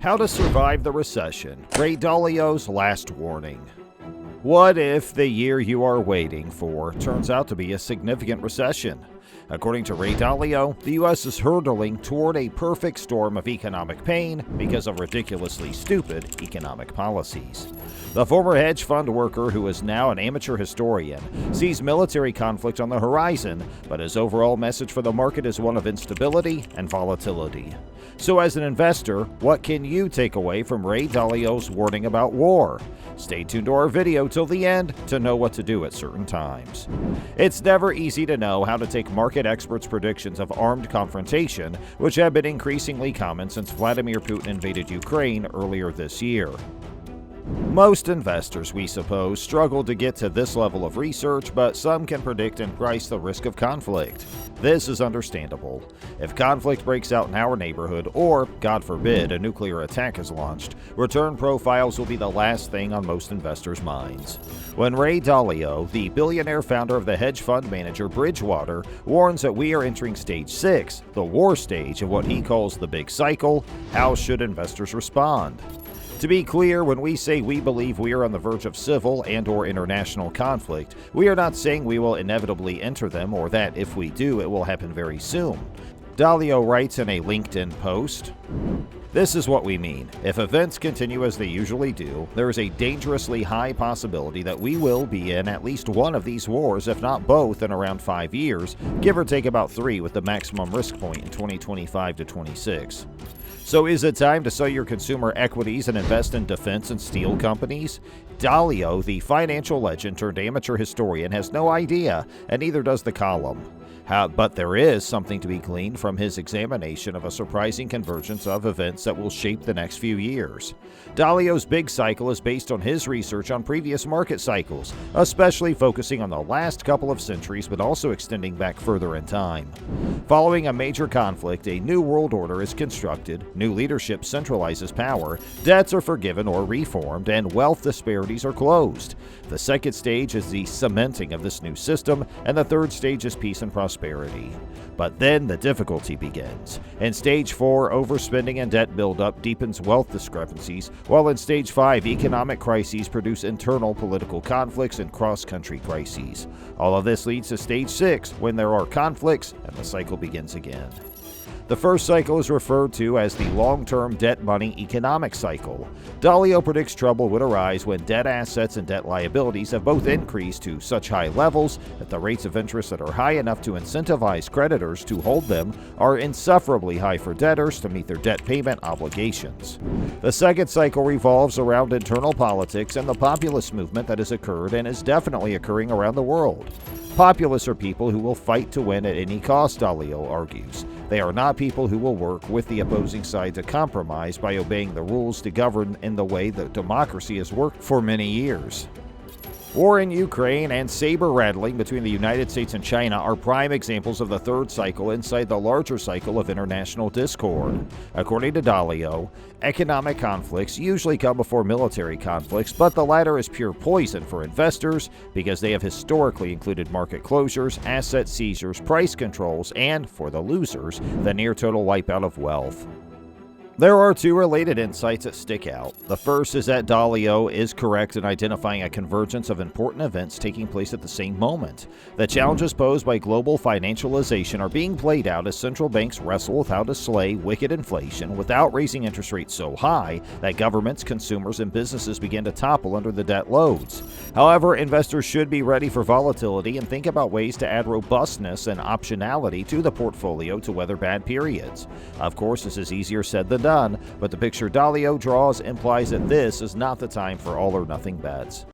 How to survive the recession. Ray Dalio's last warning. What if the year you are waiting for turns out to be a significant recession? According to Ray Dalio, the U.S. is hurtling toward a perfect storm of economic pain because of ridiculously stupid economic policies. The former hedge fund worker, who is now an amateur historian, sees military conflict on the horizon, but his overall message for the market is one of instability and volatility. So as an investor, what can you take away from Ray Dalio's warning about war? Stay tuned to our video till the end to know what to do at certain times. It's never easy to know how to take market experts' predictions of armed confrontation, which have been increasingly common since Vladimir Putin invaded Ukraine earlier this year. Most investors, we suppose, struggle to get to this level of research, but some can predict and price the risk of conflict. This is understandable. If conflict breaks out in our neighborhood, or, God forbid, a nuclear attack is launched, return profiles will be the last thing on most investors' minds. When Ray Dalio, the billionaire founder of the hedge fund manager Bridgewater, warns that we are entering stage 6, the war stage of what he calls the big cycle, how should investors respond? To be clear, when we say we believe we are on the verge of civil and/or international conflict, we are not saying we will inevitably enter them or that if we do, it will happen very soon. Dalio writes in a LinkedIn post, "This is what we mean. If events continue as they usually do, there is a dangerously high possibility that we will be in at least one of these wars, if not both, in around 5 years, give or take about 3 with the maximum risk point in 2025 to 26. So is it time to sell your consumer equities and invest in defense and steel companies?" Dalio, the financial legend turned amateur historian, has no idea, and neither does the column. But there is something to be gleaned from his examination of a surprising convergence of events that will shape the next few years. Dalio's big cycle is based on his research on previous market cycles, especially focusing on the last couple of centuries but also extending back further in time. Following a major conflict, a new world order is constructed, new leadership centralizes power, debts are forgiven or reformed, and wealth disparities are closed. The second stage is the cementing of this new system, and the third stage is peace and prosperity. But then the difficulty begins. In stage 4, overspending and debt buildup deepens wealth discrepancies, while in stage 5, economic crises produce internal political conflicts and cross-country crises. All of this leads to stage 6, when there are conflicts and the cycle begins again. The first cycle is referred to as the long-term debt money economic cycle. Dalio predicts trouble would arise when debt assets and debt liabilities have both increased to such high levels that the rates of interest that are high enough to incentivize creditors to hold them are insufferably high for debtors to meet their debt payment obligations. The second cycle revolves around internal politics and the populist movement that has occurred and is definitely occurring around the world. Populists are people who will fight to win at any cost, Dalio argues. They are not people who will work with the opposing side to compromise by obeying the rules to govern in the way that democracy has worked for many years. War in Ukraine and saber-rattling between the United States and China are prime examples of the third cycle inside the larger cycle of international discord. According to Dalio, economic conflicts usually come before military conflicts, but the latter is pure poison for investors because they have historically included market closures, asset seizures, price controls, and, for the losers, the near-total wipeout of wealth. There are 2 related insights that stick out. The first is that Dalio is correct in identifying a convergence of important events taking place at the same moment. The challenges posed by global financialization are being played out as central banks wrestle with how to slay wicked inflation without raising interest rates so high that governments, consumers, and businesses begin to topple under the debt loads. However, investors should be ready for volatility and think about ways to add robustness and optionality to the portfolio to weather bad periods. Of course, this is easier said than done, but the picture Dalio draws implies that this is not the time for all or nothing bets.